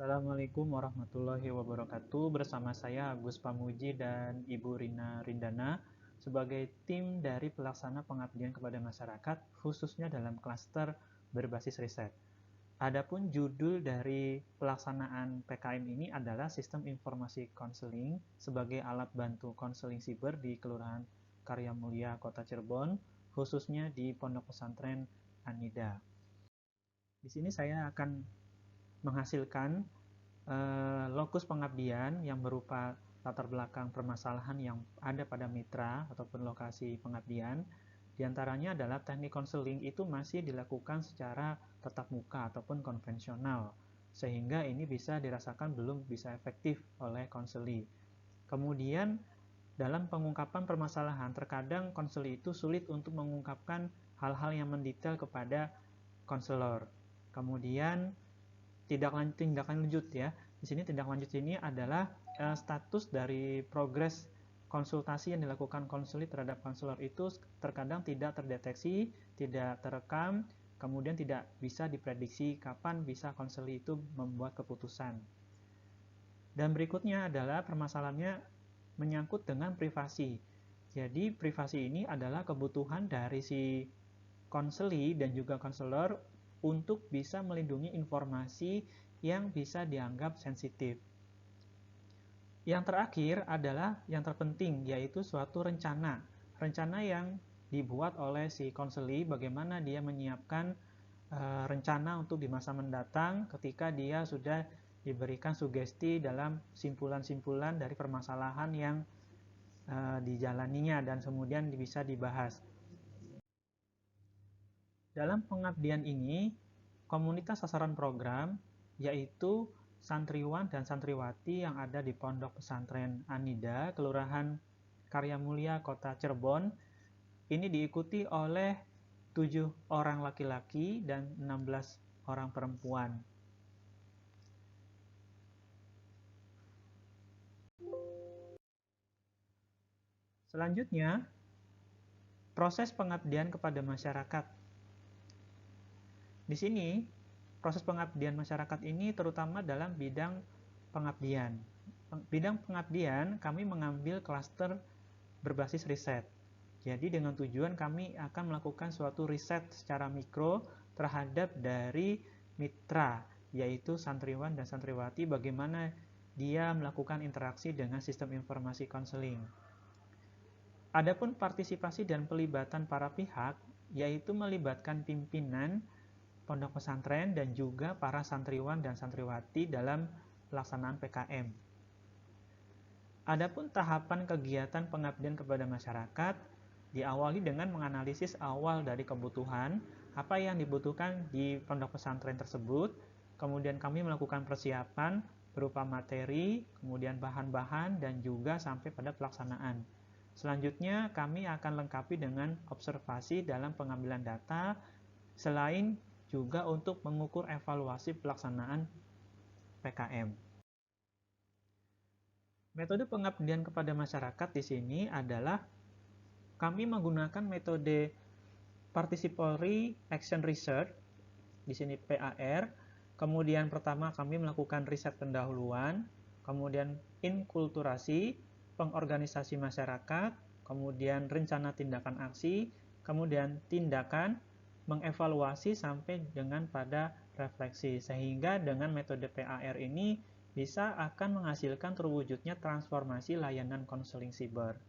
Assalamualaikum warahmatullahi wabarakatuh. Bersama saya Agus Pamuji dan Ibu Rina Rindana sebagai tim dari pelaksana pengabdian kepada masyarakat, khususnya dalam klaster berbasis riset. Adapun judul dari pelaksanaan PKM ini adalah Sistem Informasi Konseling sebagai alat bantu konseling siber di Kelurahan Karya Mulia, Kota Cirebon, khususnya di Pondok Pesantren An-Nida. Di sini saya akan menghasilkan lokus pengabdian yang berupa latar belakang permasalahan yang ada pada mitra ataupun lokasi pengabdian. Di antaranya adalah teknik konseling itu masih dilakukan secara tatap muka ataupun konvensional, sehingga ini bisa dirasakan belum bisa efektif oleh konseli. Kemudian dalam pengungkapan permasalahan, terkadang konseli itu sulit untuk mengungkapkan hal-hal yang mendetail kepada konselor. Kemudian tindakan lanjut ya. Di sini tindak lanjut ini adalah status dari progres konsultasi yang dilakukan konseli terhadap konselor itu terkadang tidak terdeteksi, tidak terekam, kemudian tidak bisa diprediksi kapan bisa konseli itu membuat keputusan. Dan berikutnya adalah permasalahannya menyangkut dengan privasi. Jadi privasi ini adalah kebutuhan dari si konseli dan juga konselor untuk bisa melindungi informasi yang bisa dianggap sensitif. Yang terakhir adalah yang terpenting, yaitu suatu rencana. Rencana yang dibuat oleh si konseli, bagaimana dia menyiapkan rencana untuk di masa mendatang ketika dia sudah diberikan sugesti dalam simpulan-simpulan dari permasalahan yang dijalaninya dan kemudian bisa dibahas. Dalam pengabdian ini, komunitas sasaran program yaitu santriwan dan santriwati yang ada di Pondok Pesantren An-Nida, Kelurahan Karya Mulia, Kota Cirebon. Ini diikuti oleh 7 orang laki-laki dan 16 orang perempuan. Selanjutnya, proses pengabdian kepada masyarakat. Di sini, proses pengabdian masyarakat ini terutama dalam bidang pengabdian. Bidang pengabdian kami mengambil klaster berbasis riset. Jadi dengan tujuan kami akan melakukan suatu riset secara mikro terhadap dari mitra, yaitu santriwan dan santriwati, bagaimana dia melakukan interaksi dengan sistem informasi konseling. Adapun partisipasi dan pelibatan para pihak, yaitu melibatkan pimpinan pondok pesantren dan juga para santriwan dan santriwati dalam pelaksanaan PKM. Adapun tahapan kegiatan pengabdian kepada masyarakat diawali dengan menganalisis awal dari kebutuhan, apa yang dibutuhkan di pondok pesantren tersebut, kemudian kami melakukan persiapan berupa materi, kemudian bahan-bahan, dan juga sampai pada pelaksanaan. Selanjutnya, kami akan lengkapi dengan observasi dalam pengambilan data, selain juga untuk mengukur evaluasi pelaksanaan PKM. Metode pengabdian kepada masyarakat di sini adalah kami menggunakan metode Participatory Action Research, di sini PAR. Kemudian pertama kami melakukan riset pendahuluan, kemudian inkulturasi, pengorganisasi masyarakat, kemudian rencana tindakan aksi, kemudian tindakan, mengevaluasi sampai dengan pada refleksi. Sehingga dengan metode PAR ini bisa akan menghasilkan terwujudnya transformasi layanan konseling siber.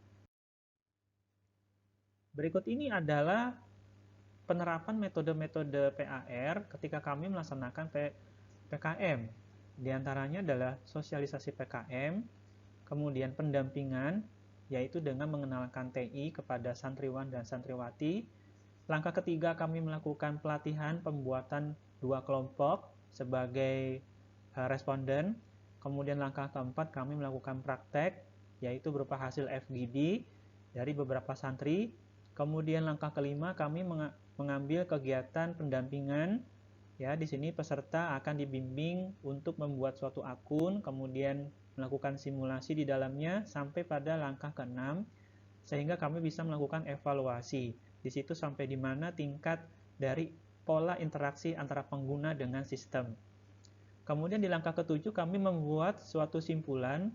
Berikut ini adalah penerapan metode-metode PAR ketika kami melaksanakan PKM. Di antaranya adalah sosialisasi PKM, kemudian pendampingan, yaitu dengan mengenalkan TI kepada santriwan dan santriwati. Langkah ketiga, kami melakukan pelatihan pembuatan 2 kelompok sebagai responden. Kemudian langkah keempat, kami melakukan praktek, yaitu berupa hasil FGD dari beberapa santri. Kemudian langkah kelima, kami mengambil kegiatan pendampingan. Ya, di sini peserta akan dibimbing untuk membuat suatu akun, kemudian melakukan simulasi di dalamnya sampai pada langkah ke-6, sehingga kami bisa melakukan evaluasi. Di situ sampai di mana tingkat dari pola interaksi antara pengguna dengan sistem. Kemudian di langkah ketujuh kami membuat suatu simpulan.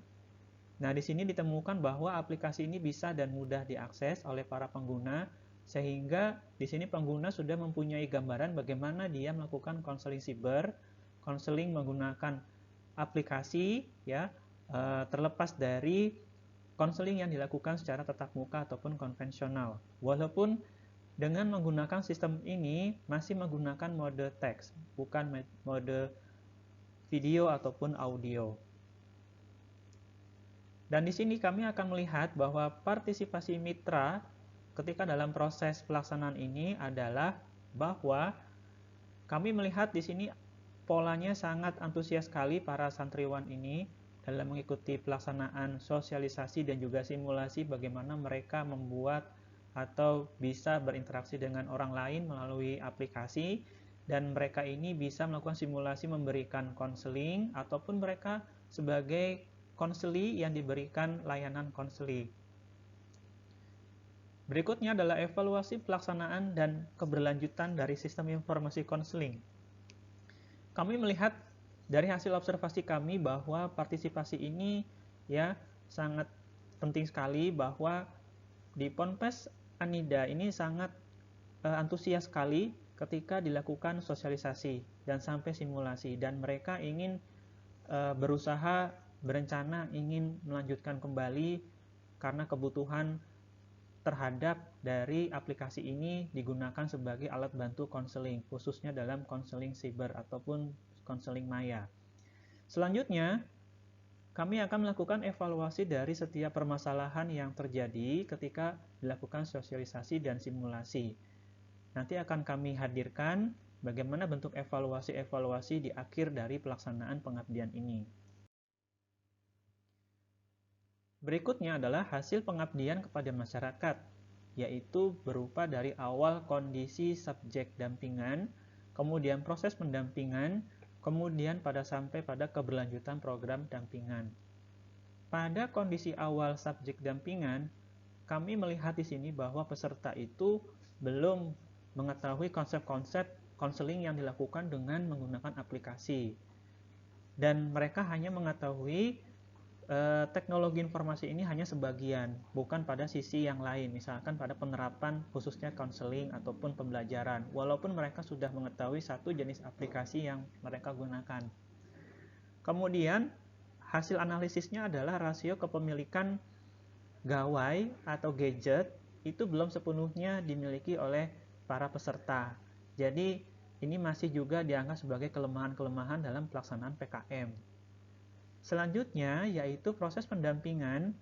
Nah, di sini ditemukan bahwa aplikasi ini bisa dan mudah diakses oleh para pengguna, sehingga di sini pengguna sudah mempunyai gambaran bagaimana dia melakukan konseling siber, konseling menggunakan aplikasi, ya, terlepas dari konseling yang dilakukan secara tatap muka ataupun konvensional. Walaupun dengan menggunakan sistem ini masih menggunakan mode teks, bukan mode video ataupun audio. Dan di sini kami akan melihat bahwa partisipasi mitra ketika dalam proses pelaksanaan ini adalah bahwa kami melihat di sini polanya sangat antusias sekali para santriwan ini dalam mengikuti pelaksanaan sosialisasi dan juga simulasi bagaimana mereka membuat atau bisa berinteraksi dengan orang lain melalui aplikasi, dan mereka ini bisa melakukan simulasi memberikan konseling ataupun mereka sebagai konseli yang diberikan layanan konseli. Berikutnya adalah evaluasi pelaksanaan dan keberlanjutan dari sistem informasi konseling. Kami melihat dari hasil observasi kami bahwa partisipasi ini ya sangat penting sekali, bahwa di Ponpes Anida ini sangat antusias sekali ketika dilakukan sosialisasi dan sampai simulasi, dan mereka ingin berusaha berencana ingin melanjutkan kembali karena kebutuhan terhadap dari aplikasi ini digunakan sebagai alat bantu konseling, khususnya dalam konseling siber ataupun konseling maya. Selanjutnya, kami akan melakukan evaluasi dari setiap permasalahan yang terjadi ketika dilakukan sosialisasi dan simulasi. Nanti akan kami hadirkan bagaimana bentuk evaluasi-evaluasi di akhir dari pelaksanaan pengabdian ini. Berikutnya adalah hasil pengabdian kepada masyarakat, yaitu berupa dari awal kondisi subjek dampingan, kemudian proses pendampingan, kemudian sampai pada keberlanjutan program dampingan. Pada kondisi awal subjek dampingan, kami melihat di sini bahwa peserta itu belum mengetahui konsep-konsep konseling yang dilakukan dengan menggunakan aplikasi. Dan mereka hanya mengetahui teknologi informasi ini hanya sebagian, bukan pada sisi yang lain, misalkan pada penerapan khususnya konseling ataupun pembelajaran, walaupun mereka sudah mengetahui satu jenis aplikasi yang mereka gunakan. Kemudian hasil analisisnya adalah rasio kepemilikan gawai atau gadget itu belum sepenuhnya dimiliki oleh para peserta. Jadi ini masih juga dianggap sebagai kelemahan-kelemahan dalam pelaksanaan PKM. Selanjutnya yaitu proses pendampingan.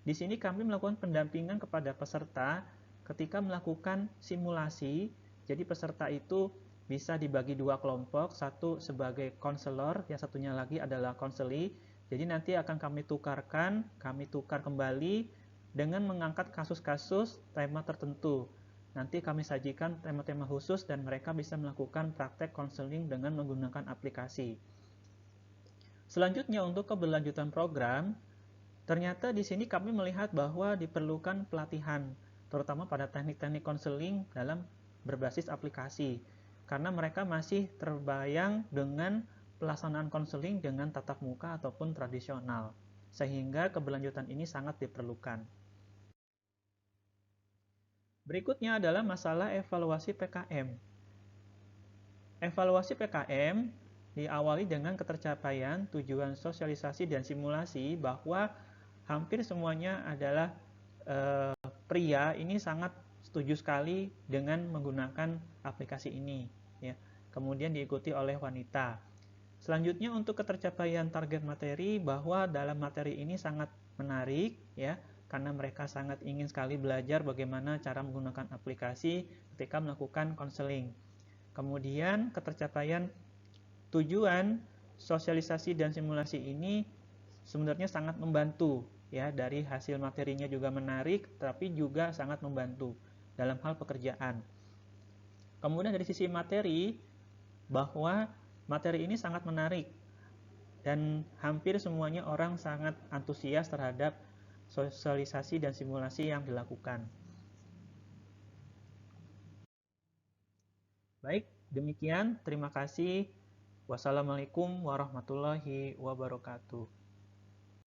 Di sini kami melakukan pendampingan kepada peserta ketika melakukan simulasi. Jadi peserta itu bisa dibagi dua kelompok, satu sebagai konselor, yang satunya lagi adalah konseli. Jadi nanti akan kami tukar kembali dengan mengangkat kasus-kasus tema tertentu. Nanti kami sajikan tema-tema khusus dan mereka bisa melakukan praktek konseling dengan menggunakan aplikasi. Selanjutnya untuk keberlanjutan program, ternyata di sini kami melihat bahwa diperlukan pelatihan, terutama pada teknik-teknik konseling dalam berbasis aplikasi, karena mereka masih terbayang dengan pelaksanaan konseling dengan tatap muka ataupun tradisional, sehingga keberlanjutan ini sangat diperlukan. Berikutnya adalah masalah evaluasi PKM. Evaluasi PKM diawali dengan ketercapaian tujuan sosialisasi dan simulasi, bahwa hampir semuanya adalah pria ini sangat setuju sekali dengan menggunakan aplikasi ini, ya. Kemudian diikuti oleh wanita. Selanjutnya untuk ketercapaian target materi, bahwa dalam materi ini sangat menarik, ya, karena mereka sangat ingin sekali belajar bagaimana cara menggunakan aplikasi ketika melakukan konseling. Kemudian ketercapaian tujuan sosialisasi dan simulasi ini sebenarnya sangat membantu, ya, dari hasil materinya juga menarik, tapi juga sangat membantu dalam hal pekerjaan. Kemudian dari sisi materi, bahwa materi ini sangat menarik dan hampir semuanya orang sangat antusias terhadap sosialisasi dan simulasi yang dilakukan. Baik, demikian. Terima kasih. Wassalamualaikum warahmatullahi wabarakatuh.